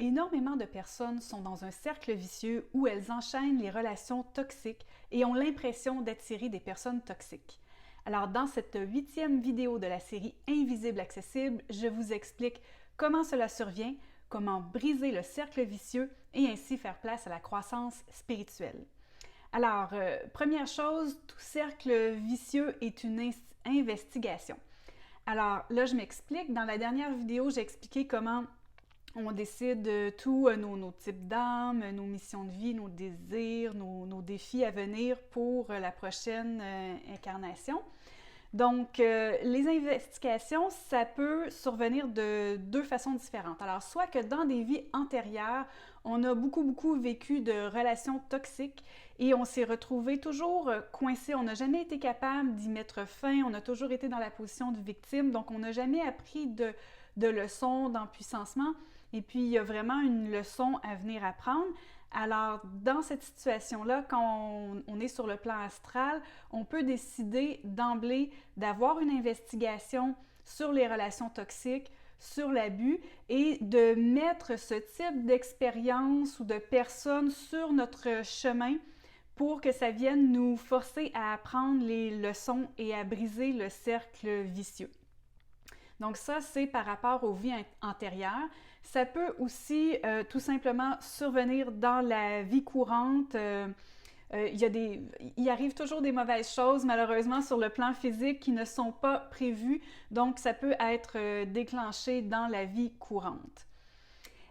Énormément de personnes sont dans un cercle vicieux où elles enchaînent les relations toxiques et ont l'impression d'attirer des personnes toxiques. Alors dans cette 8e vidéo de la série Invisible Accessible, je vous explique comment cela survient, comment briser le cercle vicieux et ainsi faire place à la croissance spirituelle. Alors, première chose, tout cercle vicieux est une investigation. Alors là, je m'explique. Dans la dernière vidéo, j'ai expliqué comment on décide tous nos types d'âmes, nos missions de vie, nos désirs, nos défis à venir pour la prochaine incarnation. Donc, les investigations, ça peut survenir de deux façons différentes. Alors, soit que dans des vies antérieures, on a beaucoup vécu de relations toxiques et on s'est retrouvé toujours coincé. On n'a jamais été capable d'y mettre fin. On a toujours été dans la position de victime. Donc, on n'a jamais appris de leçons d'empuissancement. Et puis, il y a vraiment une leçon à venir apprendre. Alors, dans cette situation-là, quand on est sur le plan astral, on peut décider d'emblée d'avoir une investigation sur les relations toxiques, sur l'abus et de mettre ce type d'expérience ou de personnes sur notre chemin pour que ça vienne nous forcer à apprendre les leçons et à briser le cercle vicieux. Donc ça, c'est par rapport aux vies antérieures. Ça peut aussi tout simplement survenir dans la vie courante. Il arrive toujours des mauvaises choses, malheureusement, sur le plan physique qui ne sont pas prévues. Donc, ça peut être déclenché dans la vie courante.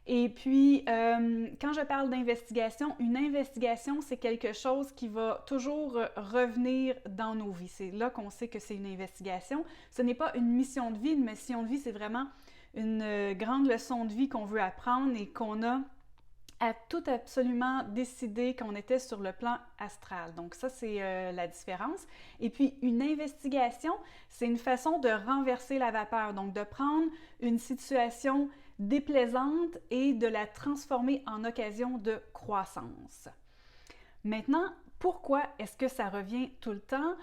Et puis, quand je parle d'investigation, une investigation, c'est quelque chose qui va toujours revenir dans nos vies. C'est là qu'on sait que c'est une investigation. Ce n'est pas une mission de vie. Une mission de vie, c'est vraiment une grande leçon de vie qu'on veut apprendre et qu'on a à tout absolument décidé qu'on était sur le plan astral. Donc ça, c'est la différence. Et puis, une investigation, c'est une façon de renverser la vapeur, donc de prendre une situation déplaisante et de la transformer en occasion de croissance. Maintenant, pourquoi est-ce que ça revient tout le temps?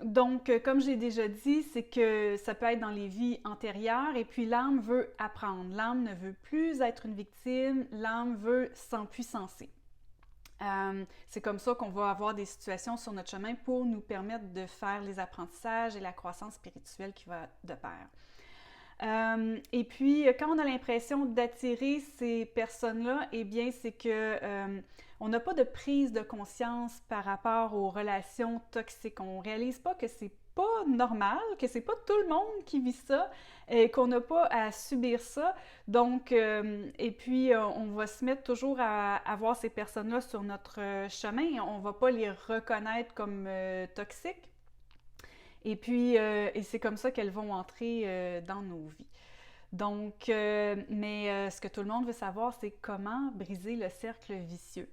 Donc, comme j'ai déjà dit, c'est que ça peut être dans les vies antérieures et puis l'âme veut apprendre. L'âme ne veut plus être une victime, l'âme veut s'empuissancer. C'est comme ça qu'on va avoir des situations sur notre chemin pour nous permettre de faire les apprentissages et la croissance spirituelle qui va de pair. Et puis, quand on a l'impression d'attirer ces personnes-là, eh bien, c'est que on n'a pas de prise de conscience par rapport aux relations toxiques. On ne réalise pas que c'est pas normal, que c'est pas tout le monde qui vit ça et qu'on n'a pas à subir ça. Donc, et puis, on va se mettre toujours à voir ces personnes-là sur notre chemin. On ne va pas les reconnaître comme toxiques. Et puis, et c'est comme ça qu'elles vont entrer dans nos vies. Donc, ce que tout le monde veut savoir, c'est comment briser le cercle vicieux.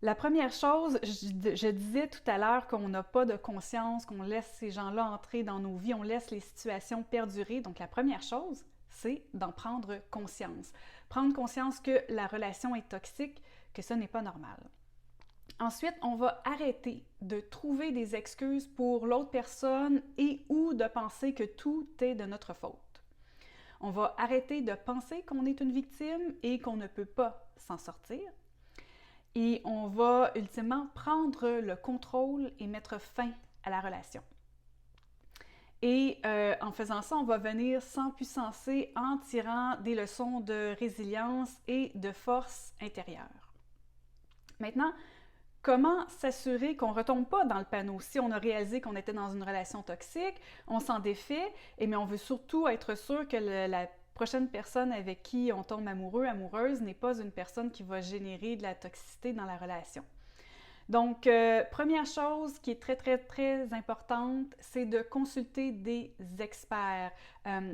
La première chose, je disais tout à l'heure qu'on n'a pas de conscience, qu'on laisse ces gens-là entrer dans nos vies, on laisse les situations perdurer. Donc, la première chose, c'est d'en prendre conscience. Prendre conscience que la relation est toxique, que ça n'est pas normal. Ensuite, on va arrêter de trouver des excuses pour l'autre personne et ou de penser que tout est de notre faute. On va arrêter de penser qu'on est une victime et qu'on ne peut pas s'en sortir. Et on va ultimement prendre le contrôle et mettre fin à la relation. Et en faisant ça, on va venir s'empuissancer en tirant des leçons de résilience et de force intérieure. Maintenant, comment s'assurer qu'on ne retombe pas dans le panneau? Si on a réalisé qu'on était dans une relation toxique, on s'en défait, mais on veut surtout être sûr que la prochaine personne avec qui on tombe amoureux, amoureuse, n'est pas une personne qui va générer de la toxicité dans la relation. Donc, première chose qui est très importante, c'est de consulter des experts,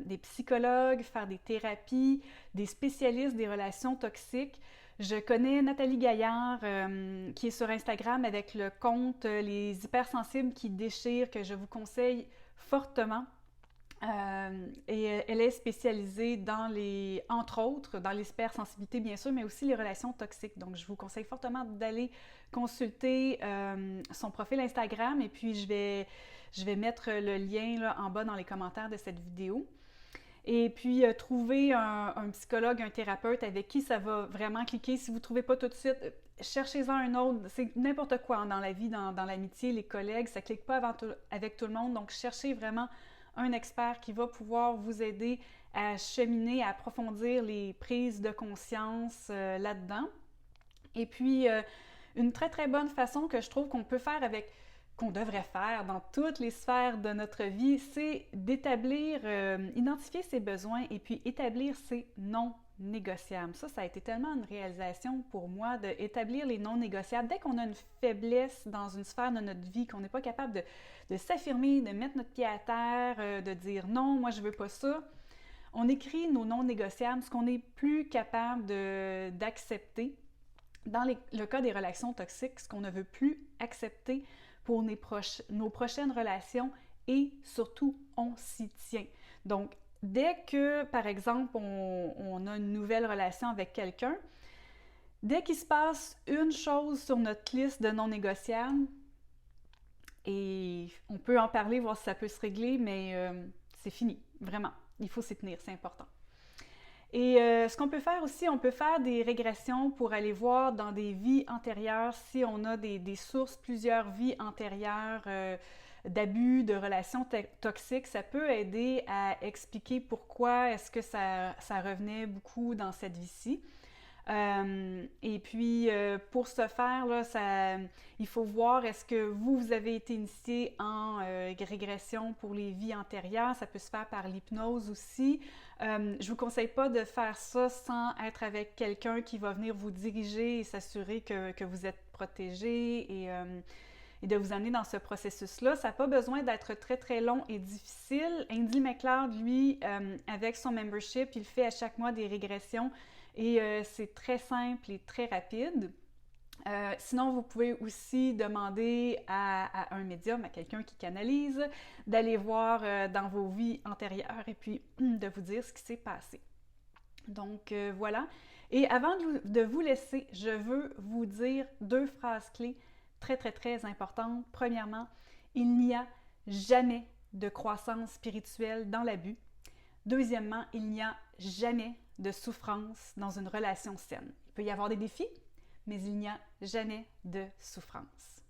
des psychologues, faire des thérapies, des spécialistes des relations toxiques. Je connais Nathalie Gaillard qui est sur Instagram avec le compte Les Hypersensibles qui déchirent, que je vous conseille fortement. Et elle est spécialisée dans entre autres, dans l'hypersensibilité bien sûr, mais aussi les relations toxiques. Donc, je vous conseille fortement d'aller consulter son profil Instagram et puis je vais mettre le lien là, en bas dans les commentaires de cette vidéo. Et puis, trouver un psychologue, un thérapeute avec qui ça va vraiment cliquer. Si vous ne trouvez pas tout de suite, cherchez-en un autre. C'est n'importe quoi hein, dans la vie, dans l'amitié, les collègues, ça ne clique pas avec tout le monde. Donc, cherchez vraiment un expert qui va pouvoir vous aider à cheminer, à approfondir les prises de conscience là-dedans. Et puis, une très, très bonne façon que je trouve qu'on peut faire qu'on devrait faire dans toutes les sphères de notre vie, c'est d'établir, identifier ses besoins et puis établir ses non négociables. Ça a été tellement une réalisation pour moi d'établir les non négociables. Dès qu'on a une faiblesse dans une sphère de notre vie, qu'on n'est pas capable de s'affirmer, de mettre notre pied à terre, de dire non, moi je veux pas ça, on écrit nos non négociables, ce qu'on n'est plus capable d'accepter. Dans le cas des relations toxiques, ce qu'on ne veut plus accepter pour nos prochaines relations et surtout, on s'y tient. Donc, dès que, par exemple, on a une nouvelle relation avec quelqu'un, dès qu'il se passe une chose sur notre liste de non négociables, et on peut en parler, voir si ça peut se régler, mais c'est fini, vraiment. Il faut s'y tenir, c'est important. Et ce qu'on peut faire aussi, on peut faire des régressions pour aller voir dans des vies antérieures si on a des sources, plusieurs vies antérieures d'abus, de relations toxiques. Ça peut aider à expliquer pourquoi est-ce que ça revenait beaucoup dans cette vie-ci. Et puis, pour ce faire, là, il faut voir est-ce que vous avez été initié en régression pour les vies antérieures. Ça peut se faire par l'hypnose aussi. Je ne vous conseille pas de faire ça sans être avec quelqu'un qui va venir vous diriger et s'assurer que vous êtes protégé et de vous amener dans ce processus-là. Ça n'a pas besoin d'être très, très long et difficile. Andy McLeod, lui, avec son membership, il fait à chaque mois des régressions et c'est très simple et très rapide. Sinon, vous pouvez aussi demander à un médium, à quelqu'un qui canalise, d'aller voir dans vos vies antérieures et puis de vous dire ce qui s'est passé. Donc, voilà. Et avant de vous laisser, je veux vous dire 2 phrases clés très, très, très importantes. Premièrement, il n'y a jamais de croissance spirituelle dans l'abus. Deuxièmement, il n'y a jamais de souffrance dans une relation saine. Il peut y avoir des défis, mais il n'y a jamais de souffrance.